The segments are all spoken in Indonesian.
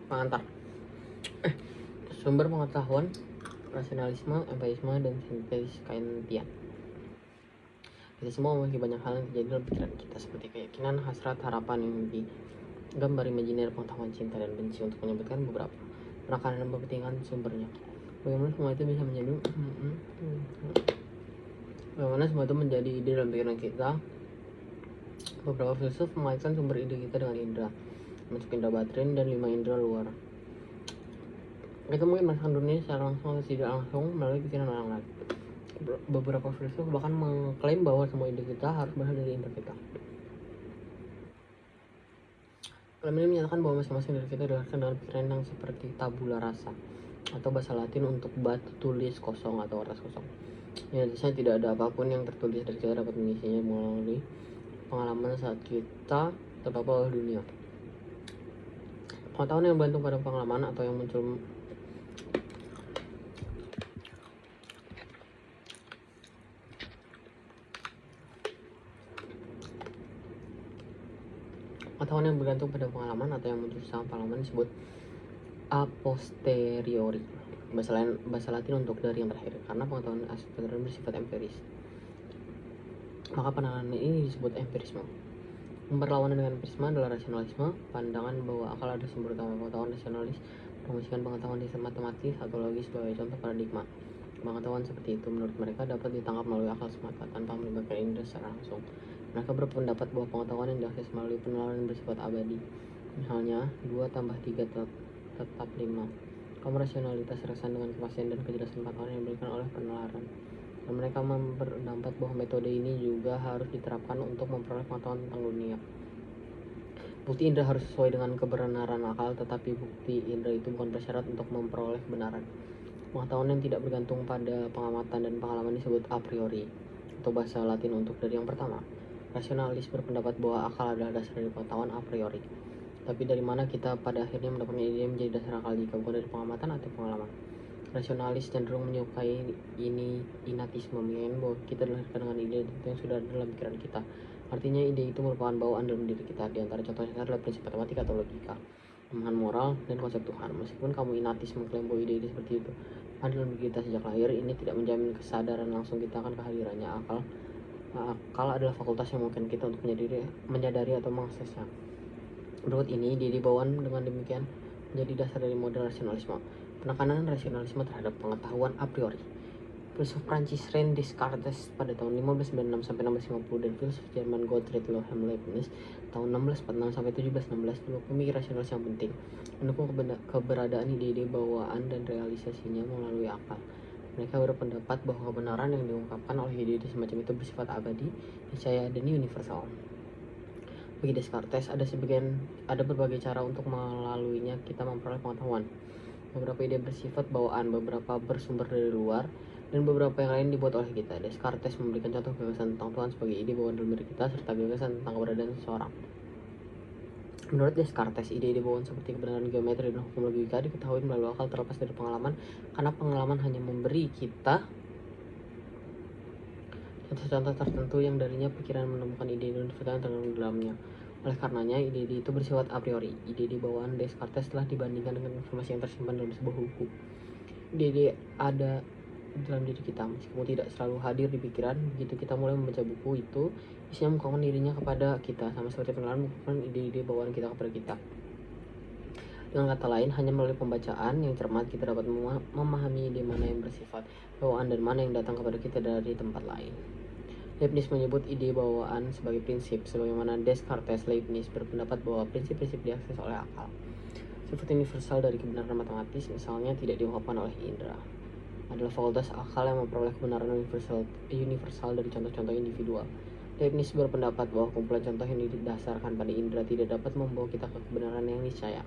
pengantar. Sumber pengetahuan, rasionalisme, empirisme, dan sintesis Kantian. Kita semua memiliki banyak hal yang terjadi dalam pikiran kita, seperti keyakinan, hasrat, harapan, mimpi, gambar imajiner, pengetahuan, cinta, dan benci, untuk menyebutkan beberapa. Penekanan dan kepentingan sumbernya. Bagaimana semua itu menjadi ide dalam pikiran kita? Beberapa filsuf mengaitkan sumber ide kita dengan indera, masuk indera batin dan 5 indera luar. Kita mungkin merasakan dunia secara langsung atau tidak langsung melalui pikiran orang lain. Beberapa filsuf bahkan mengklaim bahwa semua ide kita harus berasal dari indera kita. Klaim ini menyatakan bahwa masing-masing dari kita dilahirkan dengan pikiran yang seperti tabula rasa, atau bahasa Latin untuk batu tulis kosong atau kertas kosong. Intinya tidak ada apapun yang tertulis dari kita dapat mengisinya melalui pengalaman saat kita terpapar oleh dunia. Pengetahuan yang bergantung pada pengalaman atau yang muncul setelah pengalaman disebut a posteriori. Bahasa Latin untuk dari yang terakhir, karena pengetahuan a posteriori bersifat empiris. Maka penekanan ini disebut empirisme. Berlawanan dengan empirisme adalah rasionalisme, pandangan bahwa akal ada sumber utama pengetahuan. Rasionalis merumuskan pengetahuan di matematis atau logis sebagai contoh paradigma. Pengetahuan seperti itu menurut mereka dapat ditangkap melalui akal semata tanpa melibatkan indera secara langsung. Mereka berpendapat bahwa pengetahuan yang diakses melalui penalaran bersifat abadi. Misalnya 2 tambah 3 tetap 5. Kamu rasionalitas rasakan dengan kepastian dan kejelasan pengetahuan yang diberikan oleh penalaran. Dan mereka berpendapat bahwa metode ini juga harus diterapkan untuk memperoleh pengetahuan tentang dunia. Bukti indera harus sesuai dengan kebenaran akal, tetapi bukti indera itu bukan bersyarat untuk memperoleh kebenaran. Pengetahuan yang tidak bergantung pada pengamatan dan pengalaman disebut a priori, atau bahasa Latin untuk dari yang pertama. Rasionalis berpendapat bahwa akal adalah dasar dari pengetahuan a priori. Tapi dari mana kita pada akhirnya mendapatkan ide yang menjadi dasar akal jika bukan dari pengamatan atau pengalaman? Rasionalis cenderung menyukai inatisme, mengingatkan bahwa kita dilahirkan dengan ide yang sudah ada dalam pikiran kita. Artinya ide itu merupakan bawaan dalam diri kita. Di antara contohnya adalah prinsip matematika atau logika, pemahaman moral, dan konsep Tuhan. Meskipun kamu inatis mengklaim bahwa ide-ide seperti itu ada dalam diri kita sejak lahir, ini tidak menjamin kesadaran langsung kita akan kehadirannya. Akal adalah fakultas yang mungkin kita untuk menyadari atau mengaksesnya. Berikut ini ide-ide bawaan dengan demikian menjadi dasar dari model rasionalisme. Penekanan rasionalisme terhadap pengetahuan a priori. Filsuf Prancis René Descartes pada tahun 1596 sampai 1650 dan filsuf Jerman Gottfried Wilhelm Leibniz tahun 1646 sampai 1716, dua pemikir rasionalis yang penting, mendukung keberadaan ide-ide bawaan dan realisasinya melalui akal. Mereka berpendapat bahwa kebenaran yang diungkapkan oleh ide-ide semacam itu bersifat abadi, niscaya, dan universal. Bagi Descartes, ada berbagai cara untuk melaluinya kita memperoleh pengetahuan. Beberapa ide bersifat bawaan, beberapa bersumber dari luar, dan beberapa yang lain dibuat oleh kita. Descartes memberikan contoh gagasan tentang Tuhan sebagai ide bawaan dalam diri kita, serta gagasan tentang keberadaan seseorang. Menurut Descartes, ide-ide bawaan seperti kebenaran geometri dan hukum logika diketahui melalui akal terlepas dari pengalaman, karena pengalaman hanya memberi kita contoh-contoh tertentu yang darinya pikiran menemukan ide-ide universal yang terkandung di dalamnya. Oleh karenanya, ide-ide itu bersifat a priori. Ide-ide bawaan Descartes telah dibandingkan dengan informasi yang tersimpan dalam sebuah buku. Ide-ide ada dalam diri kita, meskipun tidak selalu hadir di pikiran. Begitu kita mulai membaca buku itu, isinya mengukuhkan dirinya kepada kita, sama seperti pengenalan mengukuhkan ide-ide bawaan kita kepada kita. Dengan kata lain, hanya melalui pembacaan yang cermat kita dapat memahami ide mana yang bersifat bawaan dan mana yang datang kepada kita dari tempat lain. Leibniz menyebut ide bawaan sebagai prinsip, sebagaimana Descartes. Leibniz berpendapat bahwa prinsip-prinsip diakses oleh akal. Sifat universal dari kebenaran matematis, misalnya, tidak diungkapkan oleh indera. Adalah fakultas akal yang memperoleh kebenaran universal dari contoh-contoh individual. Leibniz berpendapat bahwa kumpulan contoh yang didasarkan pada indera tidak dapat membawa kita ke kebenaran yang niscaya.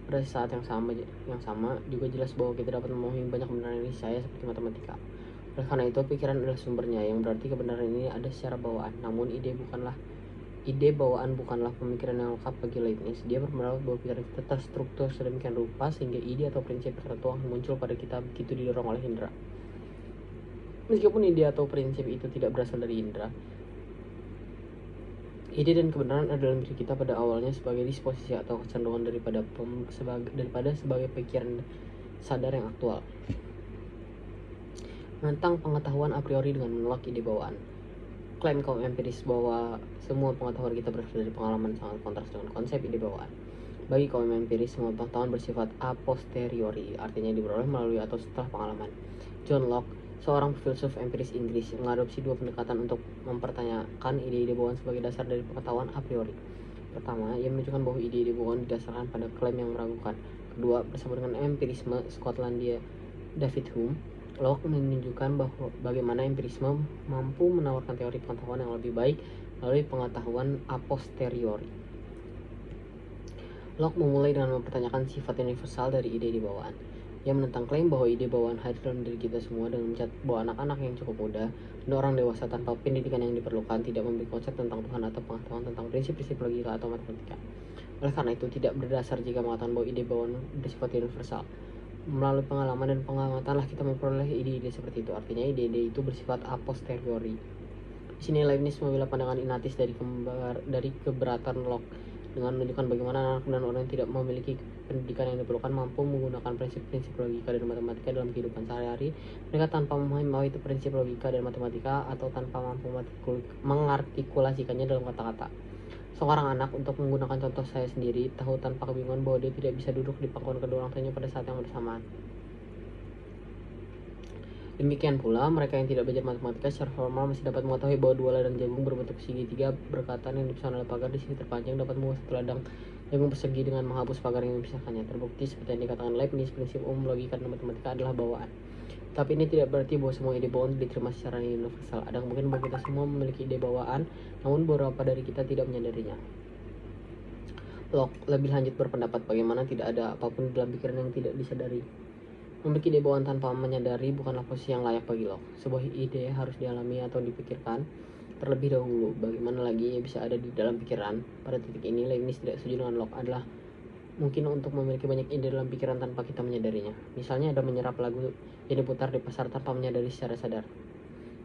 Pada saat yang sama juga jelas bahwa kita dapat memahami banyak kebenaran yang niscaya seperti matematika. Oleh karena itu, pikiran adalah sumbernya, yang berarti kebenaran ini ada secara bawaan. Namun ide bawaan bukanlah pemikiran yang lengkap bagi Leibniz. Dia berpendapat bahwa pikiran kita terstruktur sedemikian rupa sehingga ide atau prinsip tertentu akan muncul pada kita begitu didorong oleh indera. Meskipun ide atau prinsip itu tidak berasal dari indera, Ide dan kebenaran ada dalam diri kita pada awalnya sebagai disposisi atau kecenderungan daripada sebagai pikiran sadar yang aktual. Menentang pengetahuan a priori dengan menolak ide bawaan. Klaim kaum empiris bahwa semua pengetahuan kita berasal dari pengalaman sangat kontras dengan konsep ide bawaan. Bagi kaum empiris, semua pengetahuan bersifat a posteriori, artinya diperoleh melalui atau setelah pengalaman. John Locke, seorang filsuf empiris Inggris, mengadopsi dua pendekatan untuk mempertanyakan ide-ide bawaan sebagai dasar dari pengetahuan a priori. Pertama, ia menunjukkan bahwa ide-ide bawaan didasarkan pada klaim yang meragukan. Kedua, bersama dengan empirisme Skotlandia David Hume, Locke menunjukkan bahwa bagaimana empirisme mampu menawarkan teori pengetahuan yang lebih baik melalui pengetahuan a posteriori. Locke memulai dengan mempertanyakan sifat universal dari ide-ide bawaan. Ia menentang klaim bahwa ide bawaan hadir dalam diri kita semua dengan mencatat bahwa anak-anak yang cukup muda dan orang dewasa tanpa pendidikan yang diperlukan tidak memiliki konsep tentang Tuhan atau pengetahuan tentang prinsip-prinsip logika atau matematika. Oleh karena itu, tidak berdasar jika mengatakan bahwa ide bawaan bersifat universal. Melalui pengalaman dan pengamatanlah kita memperoleh ide-ide seperti itu. Artinya ide-ide itu bersifat a posteriori. Di sini Leibniz membela pandangan inatis dari keberatan Locke dengan menunjukkan bagaimana anak dan orang yang tidak memiliki pendidikan yang diperlukan mampu menggunakan prinsip-prinsip logika dan matematika dalam kehidupan sehari-hari. Mereka tanpa memahami bahwa itu prinsip logika dan matematika atau tanpa mampu mengartikulasikannya dalam kata-kata. Seorang anak, untuk menggunakan contoh saya sendiri, tahu tanpa kebingungan bahwa dia tidak bisa duduk di pangkuan kedua orang tuanya pada saat yang bersamaan. Demikian pula, mereka yang tidak belajar matematika secara formal masih dapat mengetahui bahwa dua ladang jagung berbentuk segitiga berkatan yang dipisahkan oleh pagar di sisi terpanjang dapat membuat satu ladang jagung persegi dengan menghapus pagar yang memisahkannya. Terbukti seperti yang dikatakan Leibniz, prinsip umum logika dan matematika adalah bawaan. Tapi ini tidak berarti bahwa semua ide bawaan diterima secara universal. Ada kemungkinan bahwa kita semua memiliki ide bawaan, namun beberapa dari kita tidak menyadarinya. Locke lebih lanjut berpendapat bagaimana tidak ada apapun dalam pikiran yang tidak disadari. Memiliki ide bawaan tanpa menyadari bukanlah posisi yang layak bagi Locke. Sebuah ide harus dialami atau dipikirkan terlebih dahulu. Bagaimana lagi ia bisa ada di dalam pikiran? Pada titik ini, Leibniz tidak setuju dengan Locke adalah mungkin untuk memiliki banyak ide dalam pikiran tanpa kita menyadarinya. Misalnya ada menyerap lagu yang diputar di pasar tanpa menyadari secara sadar.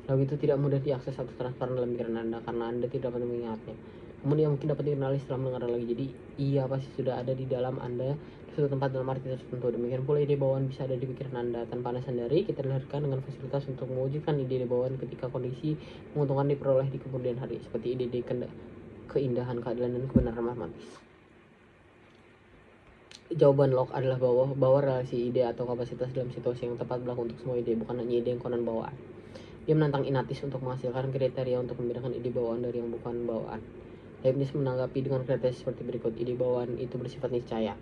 Lagu itu tidak mudah diakses atau transparan dalam pikiran Anda karena Anda tidak dapat mengingatnya. Namun ia mungkin dapat dikenali setelah mendengar lagi. Jadi ia pasti sudah ada di dalam Anda di suatu tempat dalam arti tertentu. Demikian pula ide bawaan bisa ada di pikiran Anda. Tanpa Anda sadari, kita dilahirkan dengan fasilitas untuk mewujudkan ide bawaan ketika kondisi menguntungkan diperoleh di kemudian hari, seperti ide keindahan, keadilan, dan kebenaran matematis. Jawaban Locke adalah bahwa relasi ide atau kapasitas dalam situasi yang tepat berlaku untuk semua ide, bukan hanya ide yang konon bawaan. Dia menantang inatis untuk menghasilkan kriteria untuk membedakan ide bawaan dari yang bukan bawaan. Leibniz menanggapi dengan kriteria seperti berikut. Ide bawaan itu bersifat niscaya,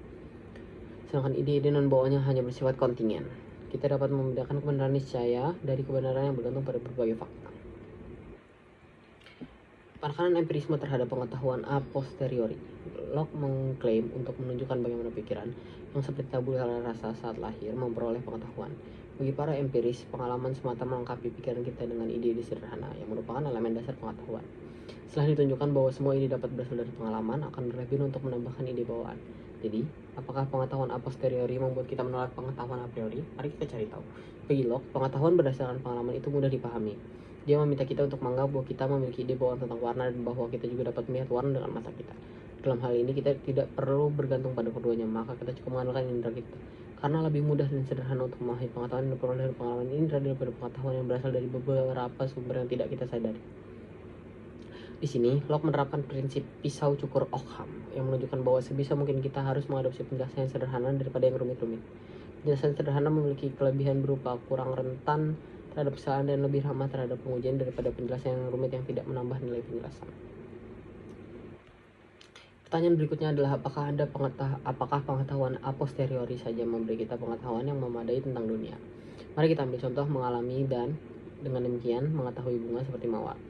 sedangkan ide-ide non bawaannya hanya bersifat kontingen. Kita dapat membedakan kebenaran niscaya dari kebenaran yang bergantung pada berbagai fakta. Penekanan empirisme terhadap pengetahuan a posteriori. Locke mengklaim untuk menunjukkan bagaimana pikiran yang seperti tabula rasa saat lahir memperoleh pengetahuan. Bagi para empiris, pengalaman semata melengkapi pikiran kita dengan ide-ide sederhana yang merupakan elemen dasar pengetahuan. Setelah ditunjukkan bahwa semua ide dapat berasal dari pengalaman, akan berlebih untuk menambahkan ide bawaan. Jadi, apakah pengetahuan a posteriori membuat kita menolak pengetahuan a priori? Mari kita cari tahu. Bagi Locke, pengetahuan berdasarkan pengalaman itu mudah dipahami. Dia meminta kita untuk menganggap bahwa kita memiliki ide bawaan tentang warna dan bahwa kita juga dapat melihat warna dengan mata kita. Dalam hal ini kita tidak perlu bergantung pada keduanya, maka kita cukup mengandalkan indera kita. Karena lebih mudah dan sederhana untuk memahami pengetahuan yang diperoleh dari pengalaman indera daripada pengetahuan yang berasal dari beberapa sumber yang tidak kita sadari. Di sini, Locke menerapkan prinsip pisau cukur Ockham yang menunjukkan bahwa sebisa mungkin kita harus mengadopsi penjelasan yang sederhana daripada yang rumit-rumit. Penjelasan sederhana memiliki kelebihan berupa kurang rentan terhadap kesalahan dan lebih ramah terhadap pengujian daripada penjelasan yang rumit yang tidak menambah nilai penjelasan. Pertanyaan berikutnya adalah apakah pengetahuan a posteriori saja memberi kita pengetahuan yang memadai tentang dunia? Mari kita ambil contoh mengalami dan dengan demikian mengetahui bunga seperti mawar.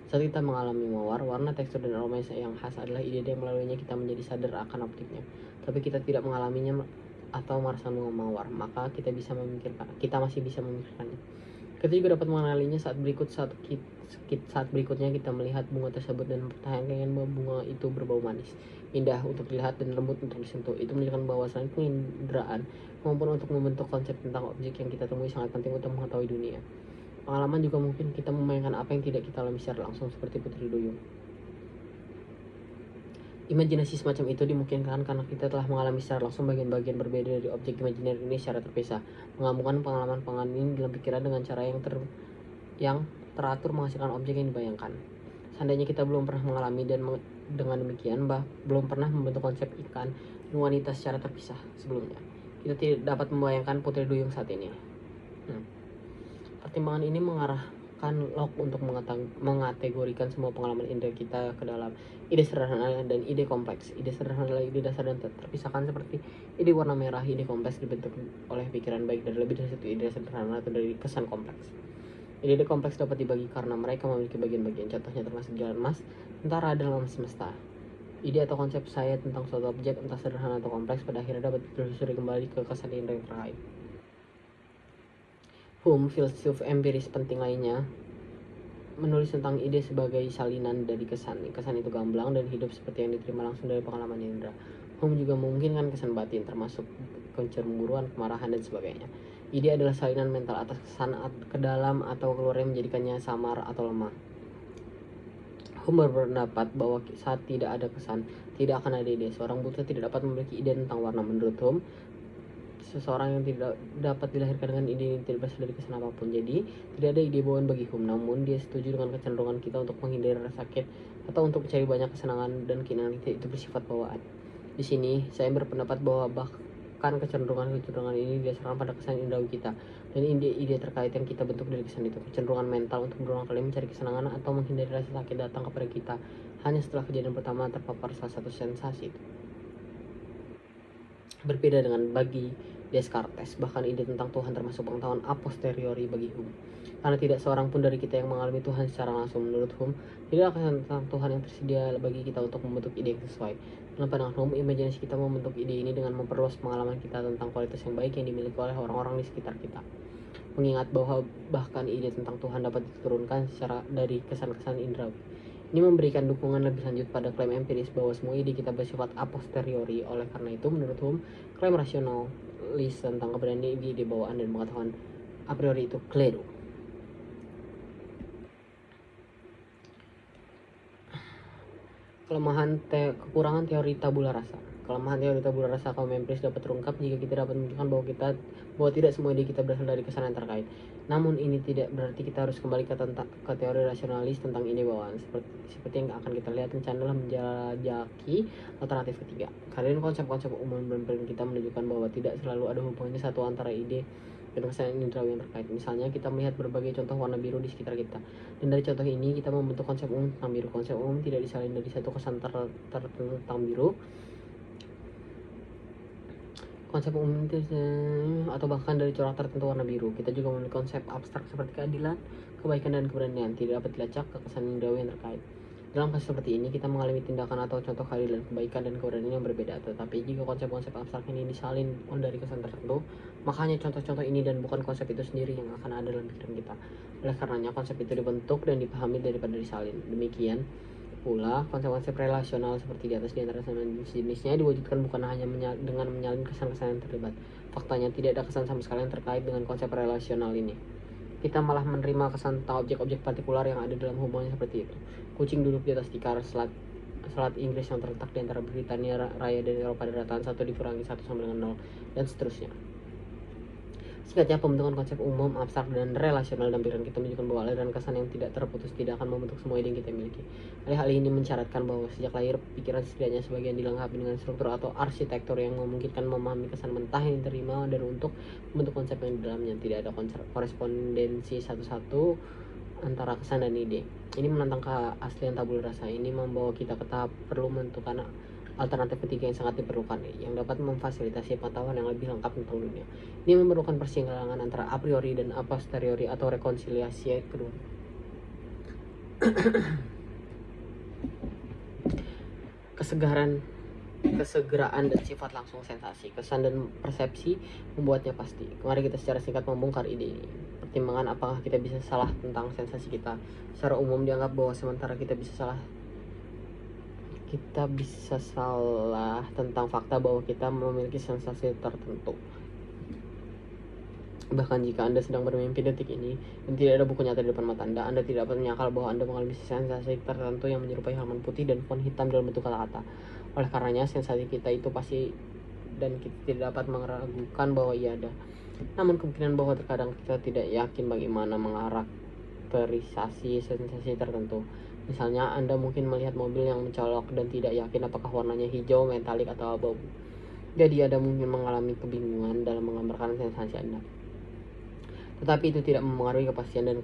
Saat kita mengalami mawar, warna, tekstur, dan aroma yang khas adalah ide yang melaluinya kita menjadi sadar akan optiknya. Tapi kita tidak mengalaminya atau merasakan bunga mawar, maka kita masih bisa memikirkannya. Kita juga dapat mengenalinya saat berikutnya kita melihat bunga tersebut dan mempertahankan bahwa bunga itu berbau manis, indah untuk dilihat dan lembut untuk disentuh. Itu menunjukkan bahwa selain penginderaan, kemampuan untuk membentuk konsep tentang objek yang kita temui sangat penting untuk mengetahui dunia. Pengalaman juga mungkin kita membayangkan apa yang tidak kita alami secara langsung, seperti Putri Duyung. Imajinasi semacam itu dimungkinkan karena kita telah mengalami secara langsung bagian-bagian berbeda dari objek imajiner ini secara terpisah, menggabungkan pengalaman-pengalaman ini dalam pikiran dengan cara yang teratur menghasilkan objek yang dibayangkan. Seandainya kita belum pernah mengalami dan dengan demikian belum pernah membentuk konsep ikan dan wanita secara terpisah sebelumnya, kita tidak dapat membayangkan putri duyung saat ini. Pertimbangan ini mengarahkan Locke untuk mengategorikan semua pengalaman indera kita ke dalam ide sederhana dan ide kompleks. Ide sederhana adalah ide dasar dan terpisahkan seperti ide warna merah. Ide kompleks dibentuk oleh pikiran baik dari lebih dari satu ide sederhana atau dari kesan kompleks. Ide-ide kompleks dapat dibagi karena mereka memiliki bagian-bagian, contohnya termasuk jalan emas, tentara, dan alam semesta. Ide atau konsep saya tentang suatu objek, entah sederhana atau kompleks, pada akhirnya dapat ditelusuri kembali ke kesan indera yang terkait. Hume, filsuf empiris penting lainnya, menulis tentang ide sebagai salinan dari kesan. Kesan itu gamblang dan hidup seperti yang diterima langsung dari pengalaman indera. Hume juga memungkinkan kesan batin, termasuk kecemburuan, kemarahan, dan sebagainya. Ide adalah salinan mental atas kesan ke dalam atau keluar yang menjadikannya samar atau lemah. Hume berpendapat bahwa saat tidak ada kesan, tidak akan ada ide. Seorang buta tidak dapat memiliki ide tentang warna. Menurut Hume, seseorang yang tidak dapat dilahirkan dengan ide yang tidak berasal dari kesan apapun. Jadi, tidak ada ide bawaan bagi Hume. Namun, dia setuju dengan kecenderungan kita untuk menghindari rasa sakit atau untuk mencari banyak kesenangan dan keinginan kita itu bersifat bawaan. Di sini, saya berpendapat bahwa bahkan kecenderungan ini didasarkan pada kesan indrawi kita dan ide-ide terkait yang kita bentuk dari kesan itu. Kecenderungan mental untuk berulang kali mencari kesenangan atau menghindari rasa sakit datang kepada kita hanya setelah kejadian pertama terpapar salah satu sensasi itu. Berbeda dengan bagi Descartes, bahkan ide tentang Tuhan termasuk pengetahuan a posteriori bagi Hume. Karena tidak seorang pun dari kita yang mengalami Tuhan secara langsung. Menurut Hume, tidak akan tentang Tuhan yang tersedia bagi kita untuk membentuk ide yang sesuai. Dalam pandangan Hume, imajinasi kita membentuk ide ini dengan memperluas pengalaman kita tentang kualitas yang baik yang dimiliki oleh orang-orang di sekitar kita. Mengingat bahwa bahkan ide tentang Tuhan dapat diturunkan secara dari kesan-kesan indrawi. Ini memberikan dukungan lebih lanjut pada klaim empiris bahwa semua ide kita bersifat a posteriori. Oleh karena itu, menurut Hume, klaim rasionalis tentang keberadaan ide bawaan dan pengetahuan a priori itu keliru. Kekurangan teori tabula rasa. Kelemahan teori tabula rasa kaum empiris dapat terungkap jika kita dapat menunjukkan bahwa tidak semua ide kita berasal dari kesan yang terkait. Namun ini tidak berarti kita harus kembali ke teori rasionalis tentang ide bawaan. Seperti yang akan kita lihat, rencana dalam menjajaki alternatif ketiga. Kalian konsep-konsep umum dan kita menunjukkan bahwa tidak selalu ada hubungannya satu antara ide dan kesan indrawi yang terkait. Misalnya, kita melihat berbagai contoh warna biru di sekitar kita. Dan dari contoh ini, kita membentuk konsep umum tentang biru. Konsep umum tidak disalin dari satu kesan tertentu tentang biru. Konsep umum atau bahkan dari corak tertentu warna biru. Kita juga memiliki konsep abstrak seperti keadilan, kebaikan, dan keberanian. Tidak dapat dilacak ke kesan indrawi yang terkait. Dalam kasus seperti ini, kita mengalami tindakan atau contoh keadilan, kebaikan, dan keberanian yang berbeda. Tetapi jika konsep-konsep abstrak ini disalin dari kesan tertentu, maka hanya contoh-contoh ini dan bukan konsep itu sendiri yang akan ada dalam pikiran kita. Oleh karenanya, konsep itu dibentuk dan dipahami daripada disalin. Demikian pula, konsep-konsep relasional seperti di atas di antara jenisnya diwujudkan bukan hanya dengan menyalin kesan-kesan yang terlibat. Faktanya, tidak ada kesan sama sekali yang terkait dengan konsep relasional ini. Kita malah menerima kesan tentang objek-objek partikular yang ada dalam hubungannya seperti itu. Kucing duduk di atas tikar, selat Inggris yang terletak di antara Britania Raya dan Eropa Daratan, 1 dikurangi 1 sama dengan 0, dan seterusnya. Singkatnya, pembentukan konsep umum, abstrak, dan relasional dalam pikiran kita menunjukkan bahwa aliran kesan yang tidak terputus tidak akan membentuk semua ide yang kita miliki. Hal ini mensyaratkan bahwa sejak lahir, pikiran setidaknya sebagian dilengkapi dengan struktur atau arsitektur yang memungkinkan memahami kesan mentah yang diterima dan untuk membentuk konsep yang di dalamnya. Tidak ada korespondensi satu-satu antara kesan dan ide. Ini menantang keaslian tabula rasa. Ini membawa kita ke tahap perlu menentukan alternatif ketiga yang sangat diperlukan, yang dapat memfasilitasi pengetahuan yang lebih lengkap tentang dunia. Ini memerlukan persimpangan antara a priori dan a posteriori atau rekonsiliasi kedua. Kesegeraan dan sifat langsung sensasi, kesan dan persepsi membuatnya pasti. Mari kita secara singkat membongkar ide ini. Pertimbangan apakah kita bisa salah tentang sensasi kita. Secara umum dianggap bahwa sementara kita bisa salah tentang fakta bahwa kita memiliki sensasi tertentu. Bahkan jika Anda sedang bermimpi detik ini dan tidak ada buku nyata di depan mata Anda tidak dapat menyangkal bahwa Anda mengalami sensasi tertentu yang menyerupai halaman putih dan font hitam dalam bentuk kata-kata. Oleh karenanya, sensasi kita itu pasti dan kita tidak dapat meragukan bahwa ia ada. Namun kemungkinan bahwa terkadang kita tidak yakin bagaimana mengkarakterisasi sensasi tertentu. Misalnya, Anda mungkin melihat mobil yang mencolok dan tidak yakin apakah warnanya hijau, metalik, atau abu-abu. Jadi Anda mungkin mengalami kebingungan dalam menggambarkan sensasi Anda. Tetapi itu tidak mempengaruhi kepastian dan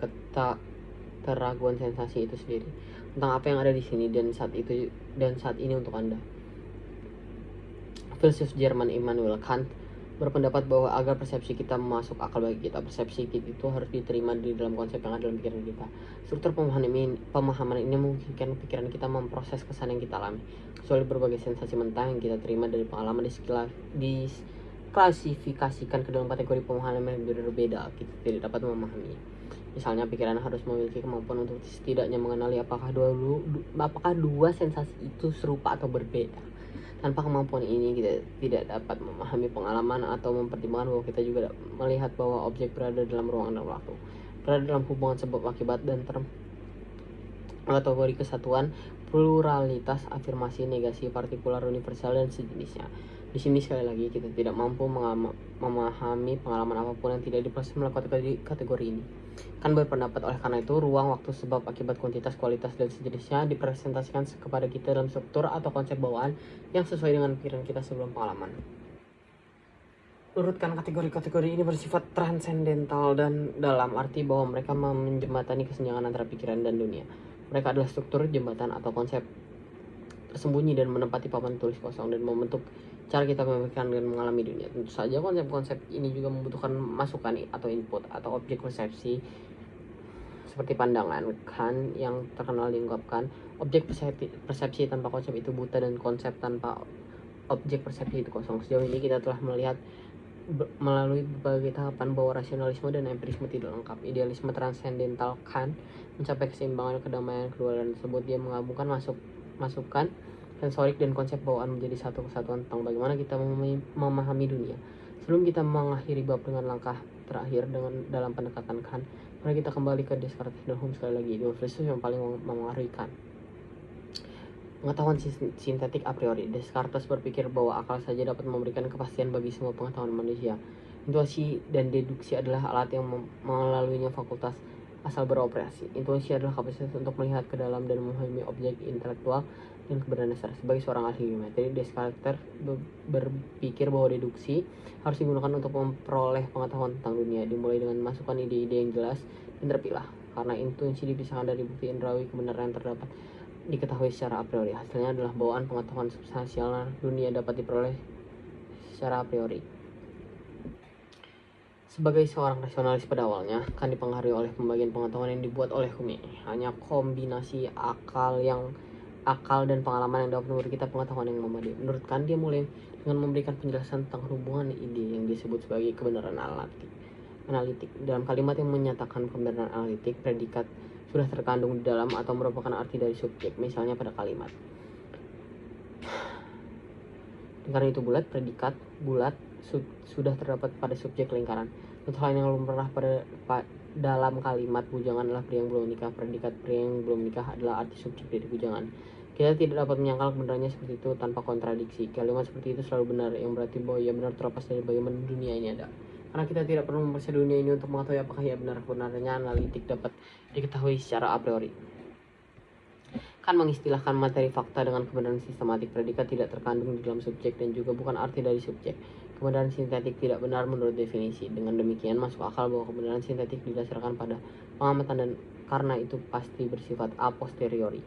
keraguan sensasi itu sendiri tentang apa yang ada di sini dan saat ini untuk Anda. Filsuf Jerman Immanuel Kant berpendapat bahwa agar persepsi kita masuk akal bagi kita, persepsi kita itu harus diterima di dalam konsep yang ada dalam pikiran kita. Struktur pemahaman ini memungkinkan pikiran kita memproses kesan yang kita alami, kecuali berbagai sensasi mentah yang kita terima dari pengalaman diklasifikasikan ke dalam kategori pemahaman yang berbeda. Kita tidak dapat memahami. Misalnya, pikiran harus memiliki kemampuan untuk setidaknya mengenali apakah dua sensasi itu serupa atau berbeda. Tanpa kemampuan ini, kita tidak dapat memahami pengalaman atau mempertimbangkan bahwa kita juga melihat bahwa objek berada dalam ruang dan waktu, berada dalam hubungan sebab akibat dan kategori kesatuan, pluralitas, afirmasi, negasi, partikular, universal, dan sejenisnya. Di sini sekali lagi kita tidak mampu memahami pengalaman apapun yang tidak diproses melalui kategori ini. Kan berpendapat oleh karena itu ruang, waktu, sebab, akibat, kuantitas, kualitas, dan sejenisnya dipresentasikan kepada kita dalam struktur atau konsep bawaan yang sesuai dengan pikiran kita sebelum pengalaman. Urutkan kategori-kategori ini bersifat transendental dan dalam arti bahwa mereka menjembatani kesenjangan antara pikiran dan dunia. Mereka adalah struktur, jembatan, atau konsep tersembunyi dan menempati papan tulis kosong dan membentuk cara kita memikirkan dan mengalami dunia. Tentu saja konsep-konsep ini juga membutuhkan masukan atau input atau objek persepsi seperti pandangan. Kant yang terkenal diungkapkan, objek persepsi tanpa konsep itu buta dan konsep tanpa objek persepsi itu kosong. Sejauh ini kita telah melihat melalui berbagai tahapan bahwa rasionalisme dan empirisme tidak lengkap. Idealisme transendental Kant mencapai keseimbangan kedamaian kedua dan tersebut. Dia menggabungkan masukan sensorik dan konsep bawaan menjadi satu kesatuan tentang bagaimana kita memahami dunia. Sebelum kita mengakhiri bab dengan langkah terakhir dalam pendekatan Kant, mari kita kembali ke Descartes dan Hume sekali lagi, dua filsuf yang paling memengaruhi Kant. Pengetahuan sintetik a priori. Descartes berpikir bahwa akal saja dapat memberikan kepastian bagi semua pengetahuan manusia. Intuisi dan deduksi adalah alat yang melaluinya fakultas asal beroperasi. Intuisi adalah kapasitas untuk melihat ke dalam dan memahami objek intelektual dan kebenaran dasar. Sebagai seorang ahli geometri, Descartes berpikir bahwa deduksi harus digunakan untuk memperoleh pengetahuan tentang dunia, dimulai dengan masukan ide-ide yang jelas dan terpilah. Karena intuisi dipisahkan dari bukti indrawi, kebenaran yang terdapat diketahui secara a priori. Hasilnya adalah bawaan pengetahuan substansial dunia dapat diperoleh secara a priori. Sebagai seorang rasionalis pada awalnya, kan dipengaruhi oleh pembagian pengetahuan yang dibuat oleh Hume. Hanya kombinasi akal dan pengalaman yang dapat memberi kita pengetahuan yang memadai. Menurut Kant, dia mulai dengan memberikan penjelasan tentang hubungan ide yang disebut sebagai kebenaran analitik. Dalam kalimat yang menyatakan kebenaran analitik, predikat sudah terkandung di dalam atau merupakan arti dari subjek. Misalnya pada kalimat, karena itu predikat bulat sudah terdapat pada subjek lingkaran. Contoh lain yang lumrah dalam kalimat bujangan adalah pria yang belum menikah. Predikat pria yang belum menikah adalah arti subjek dari bujangan. Kita tidak dapat menyangkal kebenarannya seperti itu tanpa kontradiksi. Kalimat seperti itu selalu benar, yang berarti bahwa ia benar terlepas dari bagaimana dunia ini ada. Karena kita tidak perlu memperiksa dunia ini untuk mengetahui apakah ia benar. Kebenarannya analitik dapat diketahui secara a priori. Kan mengistilahkan materi fakta dengan kebenaran sistematik. Predikat tidak terkandung di dalam subjek dan juga bukan arti dari subjek. Kebenaran sintetik tidak benar menurut definisi. Dengan demikian masuk akal bahwa kebenaran sintetik didasarkan pada pengamatan dan karena itu pasti bersifat a posteriori.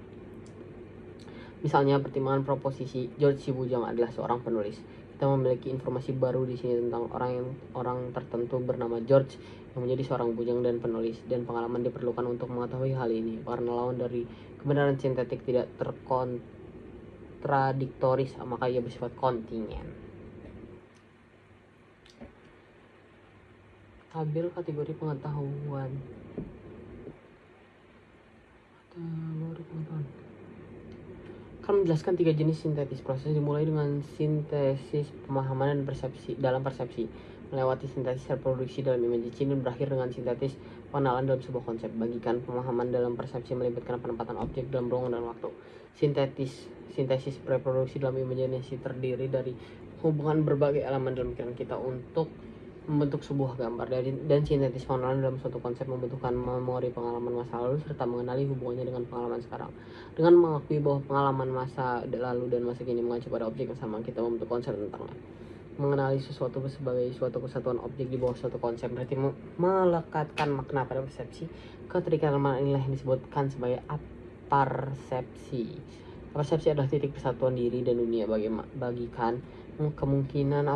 Misalnya pertimbangan proposisi George C. Bujang adalah seorang penulis. Kita memiliki informasi baru di sini tentang orang tertentu bernama George yang menjadi seorang bujang dan penulis, dan pengalaman diperlukan untuk mengetahui hal ini. Karena lawan dari kebenaran sintetik tidak terkontradiktoris, maka ia bersifat kontingen. Tabel kategori pengetahuan. akan menjelaskan 3 jenis sintesis. Proses dimulai dengan sintesis pemahaman dan persepsi dalam persepsi, melewati sintesis reproduksi dalam imajinasi, dan berakhir dengan sintesis pengenalan dalam sebuah konsep. Bagikan pemahaman dalam persepsi melibatkan penempatan objek dalam ruang dan waktu. Sintesis reproduksi dalam imajinasi terdiri dari hubungan berbagai elemen dalam pikiran kita untuk membentuk sebuah gambar, dan sintesis pengenalan dalam suatu konsep membutuhkan memori pengalaman masa lalu serta mengenali hubungannya dengan pengalaman sekarang. Dengan mengakui bahwa pengalaman masa lalu dan masa kini mengacu pada objek yang sama, kita membentuk konsep tentangnya. Mengenali sesuatu sebagai suatu kesatuan objek di bawah suatu konsep berarti melekatkan makna pada persepsi. Keterikatan inilah yang disebutkan sebagai aparsepsi. Persepsi adalah titik persatuan diri dan dunia. Bagikan kemungkinan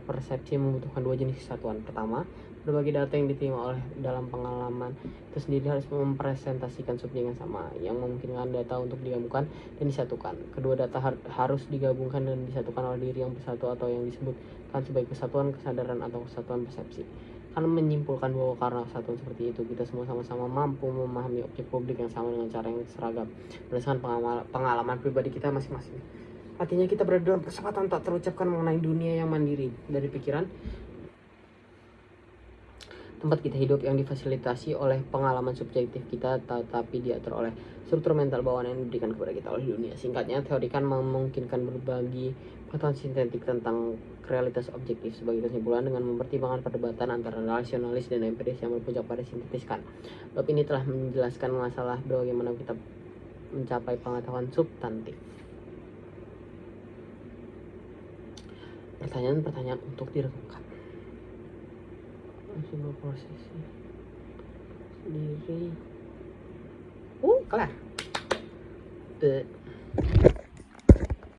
persepsi membutuhkan 2 jenis kesatuan. Pertama, berbagai data yang diterima oleh dalam pengalaman itu sendiri harus mempresentasikan subjek yang sama, yang memungkinkan data untuk digabungkan dan disatukan. Kedua data harus digabungkan dan disatukan oleh diri yang bersatu atau yang disebutkan sebagai kesatuan kesadaran atau kesatuan persepsi. Karena menyimpulkan bahwa karena kesatuan seperti itu, kita semua sama-sama mampu memahami objek publik yang sama dengan cara yang seragam berdasarkan pengalaman pribadi kita masing-masing. Artinya kita berada dalam kesempatan tak terucapkan mengenai dunia yang mandiri dari pikiran, tempat kita hidup yang difasilitasi oleh pengalaman subjektif kita, tetapi diatur oleh struktur mental bawaan yang diberikan kepada kita oleh dunia. Singkatnya, teori kan memungkinkan berbagi pengetahuan sintetik tentang realitas objektif. Sebagai kesimpulan, dengan mempertimbangkan perdebatan antara rasionalis dan empiris yang berpusat pada sintetiskan, bab ini telah menjelaskan masalah bagaimana kita mencapai pengetahuan substantif. Pertanyaan-pertanyaan untuk direkamkan. Sebuah proses sendiri. Kelar.